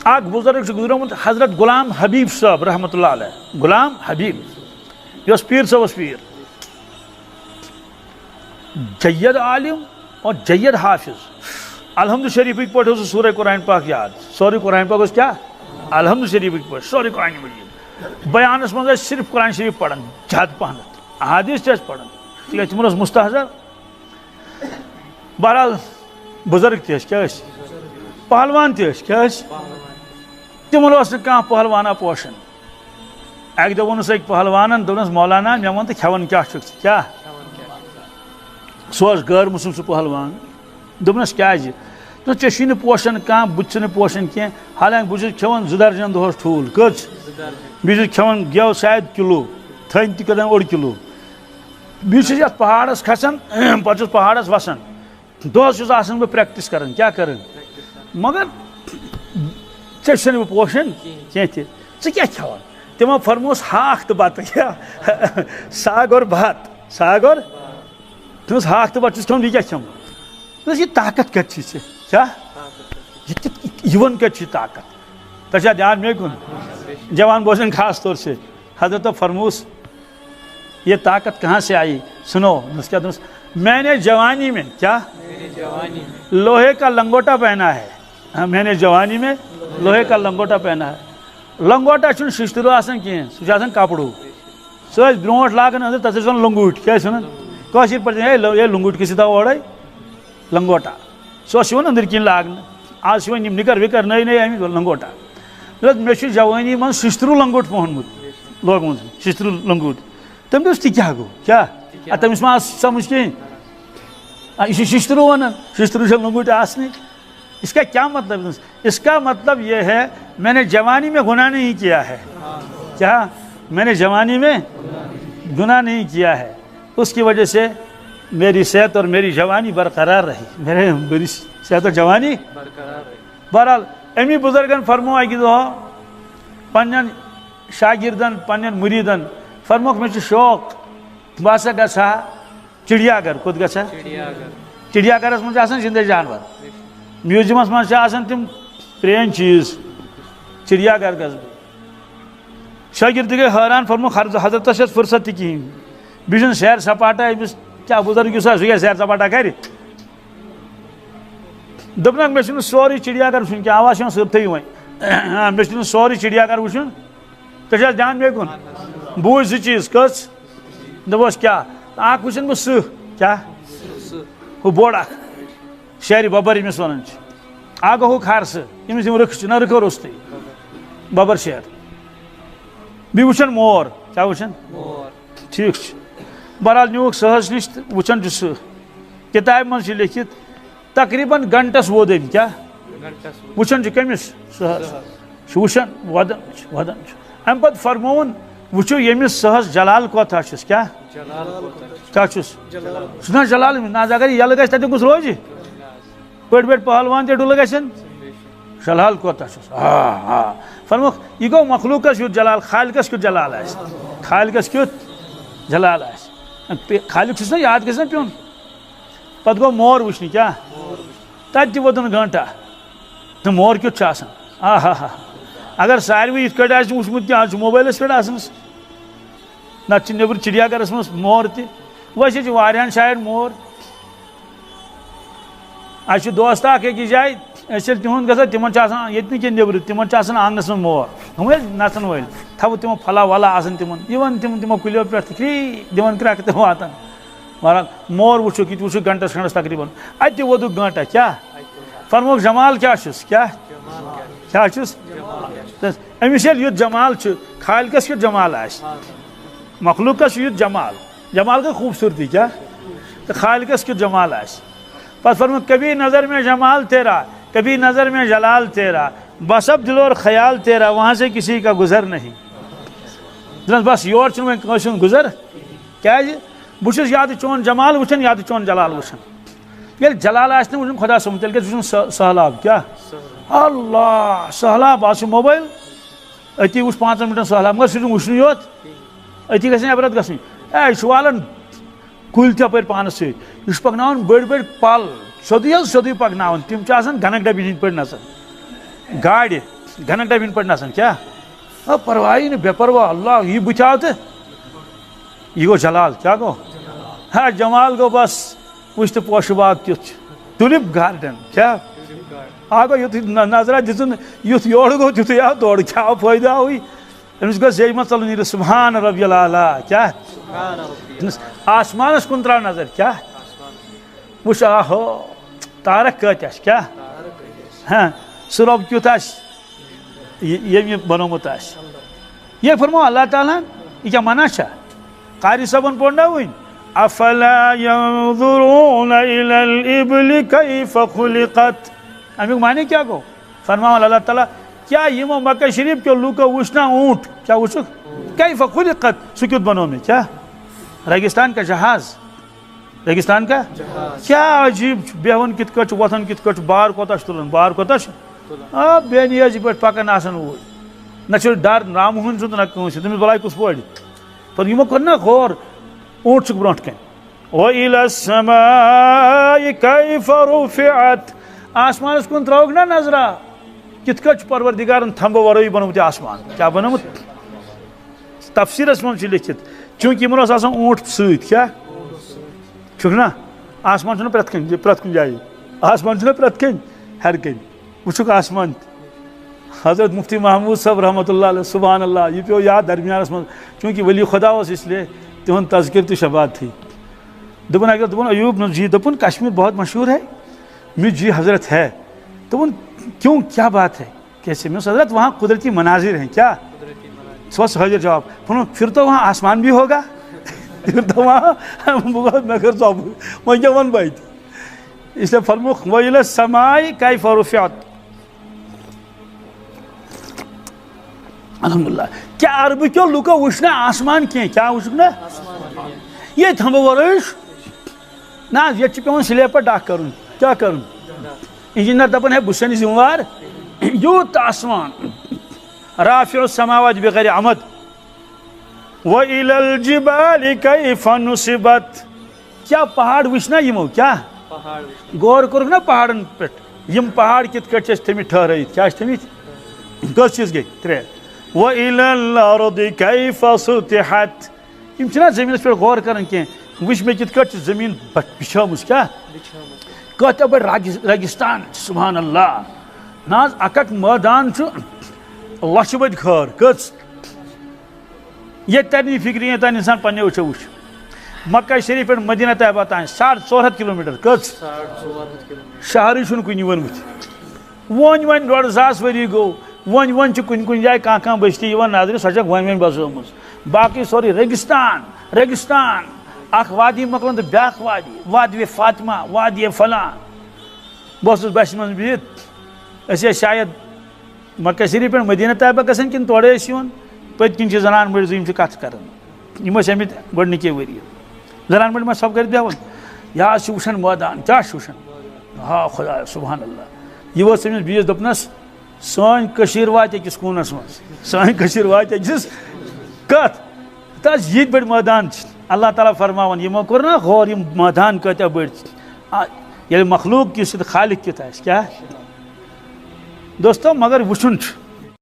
اک بزرگ گزرمت حضرت غلام حبیب صاحب رحمۃ اللہ علیہ. غلام حبیب یس پیر صاحب پیر جید عالم اور جید حافظ. الحمد شریف پہ سورہ قرآن پاک یاد. سورہ قرآن پاک کیا الحمد شریف پہ سورہ قرآن مجید. بیانس مز صرف قرآن شریف پڑھان زیادہ پہنت احادیث پڑھان تک تمن مستحضر. بہرحال بزرگ کیا پہلوان کیا تمن کھانا پہلوانا پوشان. اک دہ وونس اک پہلوانن دس مولانا مے ون تو کھیون کیا سہ غیر مسلم سہ پہلوان. دس کیازِ ژےٚ چھی نہٕ پوشان کانٛہہ بہٕ تہِ چھُس نہٕ پوشان کینٛہہ حالانکہ بہٕ چھُس کھٮ۪وان 2 درجن دۄہس ٹھوٗل کٔژ بیٚیہِ چھُس کھٮ۪وان گٮ۪و شاید کِلوٗ تھٔنۍ تہِ کٔران 1 کِلوٗ. بیٚیہِ چھُس یتھ پہاڑس کھسان پتہٕ چھُس پہاڑس وسان دۄہس چھُس آسان بہٕ پریکٹس کران کیٛاہ کران مگر ژےٚ چھُسے نہٕ بہٕ پوشان کینٛہہ تہِ ژٕ کیٛاہ کھٮ۪وان. تِمو فرمووُس ہاکھ تہٕ بتہٕ کیٛاہ ساگ اور بھات ساگ اور دوٚپمس ہاکھ تہٕ بتہٕ چھُس کھٮ۪وان بیٚیہِ کیٛاہ کھٮ۪مہٕ. دوٚپمس یہِ طاقت کتہِ چھُے ژےٚ کیٛاہ یِوان کتہِ چھُے طاقت. تۄہہِ چھا دھیان مے کُن جوان بوزن خاص طور سے حضرت فرموس یہ طاقت کہاں سے آئی سنو. کیا دوست میں نے جوانی میں کیا لوہے کا لنگوٹا پہنا ہے. میں نے جوانی میں لوہے کا لنگوٹا پہنا ہے. لنگوٹا چھُنہٕ شِشتٕرو آسان کینٛہہ سُہ چھُ آسان کپڑوٗ. سُہ ٲسۍ برونٛٹھ لاگان أنٛدرٕ تتھ ٲسۍ ونان لنگوٗٹۍ کیٛاہ ٲسۍ ونان کٲشِر پٲٹھۍ ہے لنگوٗٹۍ کھٔسِو اورے لنگوٹا. سُہ اوس یِوان أنٛدٕرۍ کِنۍ لاگنہٕ. آز چھِ وۄنۍ یِم نِکر وِکر نٔے نٔے آمٕتۍ لنگوٹا. مےٚ چھُ جوٲنی منٛز شِشتٕروٗ لنگوٹ پوٚہنمُت لوگمُت شِشتٕروٗ لنگوٹ. تٔمۍ دوٚپُس تہِ کیٛاہ گوٚو کیٛاہ تٔمِس ما آو سمجھ کِہیٖنۍ یہِ چھُ شِشتٕروٗ وَنان شِشتٕروٗ چھِ لنگوٹہِ آسنٕے. اس کا کیا مطلب اس کا مطلب یہ ہے میں نے جوانی میں گناہ نہیں کیا ہے. کیا میں نے جوانی میں گناہ نہیں کیا ہے اس کی وجہ سے میری صحت اور میری جوانی برقرار رہی. میری صحت اور جوانی برقرار رہی. بہرحال امی بزرگن فرمو اکہ دۄہ پنن شاگردن پنن مریدن فرموک مےٚ چھُ شوق بہٕ ہسا گژھٕ ہا چڑیا گھر. کوٚت گژھٕ ہا چڑیا گھرس منٛز چھِ آسان زندٕ جانور. میوٗزیمس منٛز چھِ آسان تِم پرٛٲنۍ چیٖز. چڑیا گھر گژھٕ بہٕ. شاگرد گٔے حٲران فرموک حضرتس چھِ فرصت تہِ کِہیٖنۍ بیٚیہِ چھُنہٕ سیر سپاٹا أمِس کیٛاہ بزرگ یُس سُہ گژھِ سیر سپاٹا کرِ. دوٚپنکھ مےٚ چھُنہٕ سورُے چڑیا گھر وٕچھُن کینٛہہ آواز چھِ یِوان صُبحٲے وۄنۍ مےٚ چھُنہٕ سورُے چڑیا گھر وٕچھُن. تۄہہِ چھِ حظ دھیان مے کُن بوٗزۍ 2 چیٖز کٔژ دوٚپُس کیٛاہ اکھ وٕچھن بہٕ سٕہہ کیٛاہ ہُہ بوٚڑ اکھ شیرِ ببر ییٚمِس وَنان چھِ. اکھ گوٚو ہُہ کھرسہٕ ییٚمِس یِم رٕکھ چھِ نہ رٕکھو روٚستُے ببر شیر. بیٚیہِ وٕچھن مور کیٛاہ وٕچھن ٹھیٖک چھُ. بہرحال نیوٗکھ سٕہس نِش تہٕ وٕچھان چھُ سٕہہ. کِتابہِ منٛز چھِ لیکھِتھ تقریٖباً گنٹس ووت أمۍ کیٛاہ وٕچھان چھُ کٔمِس سٕہس چھُ وٕچھان ودان چھُ امہِ پتہٕ فرمووُن وٕچھِو ییٚمِس سٕہس جلال کوتاہ چھُس کیٛاہ چھُس سُہ چھُنہ جلال نہ اگر یہِ یلہٕ گژھِ تتہِ کُس روزِ بٔڑۍ بٔڑۍ پہلوان تہِ ڈُلہٕ گژھن جلال کوتاہ چھُس. فرموکھ یہِ گوٚو مخلوٗقس یُتھ جلال خالقس کیُتھ جلال آسہِ خالقس کیُتھ جلال آسہِ. خالق چھُس نا یاد گژھِ نا پیوٚن. پتہٕ گوٚو مور وٕچھنہِ کیٛاہ تتہِ تہِ ووتُن گنٹا تہٕ مور کیُتھ چھُ آسان اگر ساروٕے یِتھ کٲٹھۍ آسہِ وٕچھمُت کینٛہہ آز چھُ موبایلس پٮ۪ٹھ آسان نتہٕ چھِ نیٚبرٕ چڑیا گھرس منٛز مور تہِ. وۄنۍ أسۍ چھِ واریاہن جاین مور. اَسہِ چھُ دوست اکھ أکِس جایہِ أسۍ ییٚلہِ تِہُنٛد گژھان تِمن چھُ آسان ییٚتہِ نہٕ کینٛہہ نیٚبرٕ تِمن چھُ آسان آنگنس منٛز مور ہُم ٲسۍ نژن وٲلۍ تھوٚو تِمو پھلا ولا آسان تِمن یِوان تِمو کُلیو پٮ۪ٹھ تہٕ کھری دِوان کرٛٮ۪کہٕ تہٕ واتان. بہرحال مور وٕچھُکھ یہِ تہِ وٕچھُکھ گنٹس کھنڈس تقریٖبن. اتہِ تہِ ووتُکھ گنٹا کیٛاہ فرموکھ جمال کیٛاہ چھُس کیٛاہ چھُس أمِس ییٚلہِ یُتھ جمال چھُ خالقس کیُتھ جمال آسہِ مخلوٗقس چھُ یُتھ جمال گٔے خوٗبصوٗرتی کیٛاہ تہٕ خالقس کیُتھ جمال آسہِ. پتہٕ فرموکھ کبھی نظر میں جمال تیرا کبھی نظر میں جلال تیرا بس اب دل اور خیال تیرا وہاں سے کسی کا گزر نہیں. بس یور چھُنہٕ وۄنۍ کٲنٛسہِ ہُنٛد گُزر کیٛازِ بہٕ چھُس یا تہٕ چون جمال وٕچھان یا تہٕ چون جلال وٕچھان. ییٚلہِ جلال آسہِ نہٕ وٕچھُن خۄدا صٲبُن تیٚلہِ گژھِ وٕچھُن سہلاب کیٛاہ اللہ سہلاب آز چھُ موبایل أتی وٕچھ 5 مِنٹن سہلاب مگر سُہ چھُنہٕ وٕچھنُے یوت أتی گژھِ نہٕ عبرت گژھٕنۍ. یہِ چھُ والان کُلۍ تہِ اپٲرۍ پانس سۭتۍ یہِ چھُ پکناوان بٔڑۍ بٔڑۍ پل سیوٚدُے حظ سیوٚدُے پکناوان تِم چھِ آسان گنک ڈبہِ ہِنٛدۍ پٲٹھۍ نژان. گاڑِ گھنٹہ بن پڑ نسان کیا پرواہی نہیں بے پرواہ اللہ یہ بچاؤ تو یہ گو جلال کیا گو ہاں جمال گو بس وچ تو پوش باغ تیت ٹولپ گارڈن کیا آگو یت نظرہ دن یت یور گو تیت آو توڑ کیا فائدہ ہوئی امس گو زیج مت ژلن سبحان ربی العلیٰ کیا آسمانس کن ترا نظر کیا وچ آہو تارک کت آس کیا ہاں سہ رب کیت آس یم بنومت آس یہ فرمو اللہ تعالیٰ یہ کیا منع چھا قاری صاحبن پوڑ نا ون افلا ينظرون الى الابل كيف خلقت امیک معنی کیا گو فرماؤ اللہ تعالیٰ کیا یمو مکہ شریف کے لوکو وچنا اونٹ کیا وچک کیف خلقت سہ کیت بنو میں کیا ریگستان کا جہاز ریگستان کا کیا عجیب بیہون کت کٹ وتھن کت کٹ بار کوتا تلن بار کوتا بے نیازی پہ پکان آسان وہ نہ ڈر رامہن سند نہ کنس تمس بلائی کس پڑ پہ یمو کر نا غور اونٹ چھ برونٹ کن وَإِلَى السَّمَاءِ كَيْفَ رُفِعَتْ آسمانس کن تروک نا نظرہ کت کٹ پروردگارن تھمبو ورٲے بنومت آسمان کیا بنومت تفسیرس من لکھت چونکہ یمن اوس آسان اونٹ سۭتۍ کیا چھُکھ نا آسمان چھُنہ پرٛٮ۪تھ کُنہِ جایہِ آسمان چھُنہ پرٛٮ۪تھ کَنہِ ہر کَنہِ وٕچھُکھ آسمان حضرت مفتی محمود صاحب رحمۃ اللہ علیہ سبحان اللہ یہ پیو یاد درمیانس من چونکہ ولی خدا اس لیے تہد تذکر تو شبات تھی دپن اگر دپن ایوب جی دپن کشمیر بہت مشہور ہے مجھ جی حضرت ہے دپن کیوں کیا بات ہے کیسے میں حضرت وہاں قدرتی مناظر ہیں کیا سوچ حاضر جواب پھر تو وہاں آسمان بھی ہوگا پھر تو وہاں میں کر وہ کیا ون بھائی اس لیے فرموخ وَإِلَى السَّمَاءِ كَيْفَ رُفِعَتْ الحمدللہ کیا عرب کیوں لوکو وچنا آسمان کی کیا وچنا یہ تھمبو ورش نا یہ پیون سلیپر ڈاک کرن کیا کرن انجینئر دپن ہے بسنی ذمہ وار یوت آسمان رافع السماوات بغیر عمد وَإِلَى الْجِبَالِ كَيْفَ نُصِبَتْ کیا پہاڑ وچنا یمو کیا غور کر نا پہاڑن پہ یم پہاڑ کت کٹ تھمت ٹھہرائت کیا تھمت کس چیز گئی ترے وَإِلَى الْأَرْضِ كَيْفَ سُطِحَتْ یم چھنا زمینس پہ غور کرن کی وچ میں کت کٹ زمین بچھامس کیا کت بڑ ریگستان سبحان اللہ ناز اکھ میدان لچھ بد خر کس یہ ترنی فکری تان انسان پنہ وچھو وچھ مکہ شریف پہ مدینہ طیبہ تان 450 کلومیٹر کس شہر چھ کن ونمت ون 1.5 ؤری گو ون کن جائے کان بستی نظر سو ون بسم باقی سوری ریگستان ریگستان اخ وادی مکلن تو بیاکھ وادی فاطمہ وادی فلاں بہت بس من بہت شاید مکہ شریف پہ مدینہ طیبہ گھن کن تورے پت کن زنان مڑ زم کت کر امت گۄڈنِکی ؤری زنان مڑ سب کر بیہون یہ وچھان میدان کیا وچھان ہا خدا سبحان اللہ یہ امس بیس دپنس سان وات أکس کونس مز سان وات أکس کت تس یہ بڑ میدان اللہ تعالیٰ فرماون یمو کور نا غور یم میدان کتیا بڑ یل مخلوق کس خالق کت آس کیا دوستو مگر وچھن